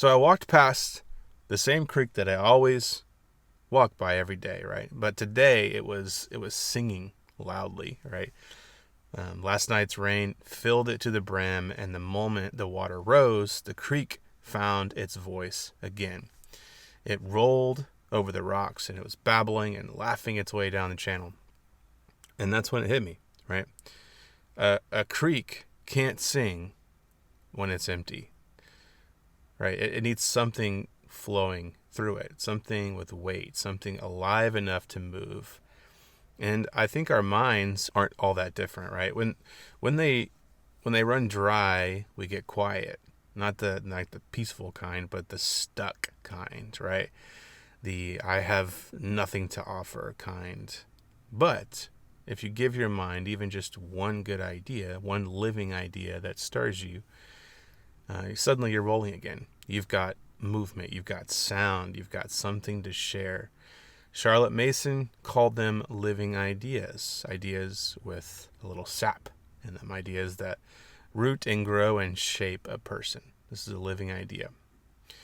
So I walked past the same creek that I always walk by every day, right? But today it was singing loudly, right? Last night's rain filled it to the brim, and the moment the water rose, the creek found its voice again. It rolled over the rocks, and it was babbling and laughing its way down the channel. And that's when it hit me, right? A creek can't sing when it's empty, right? It needs something flowing through it, something with weight, something alive enough to move. And I think our minds aren't all that different, right? When they when they run dry, we get quiet. Not the peaceful kind, but the stuck kind, right? The I have nothing to offer kind. But if you give your mind even just one good idea, one living idea that stirs you, suddenly you're rolling again. You've got movement, you've got sound, you've got something to share. Charlotte Mason called them living ideas, ideas with a little sap in them, ideas that root and grow and shape a person. This is a living idea.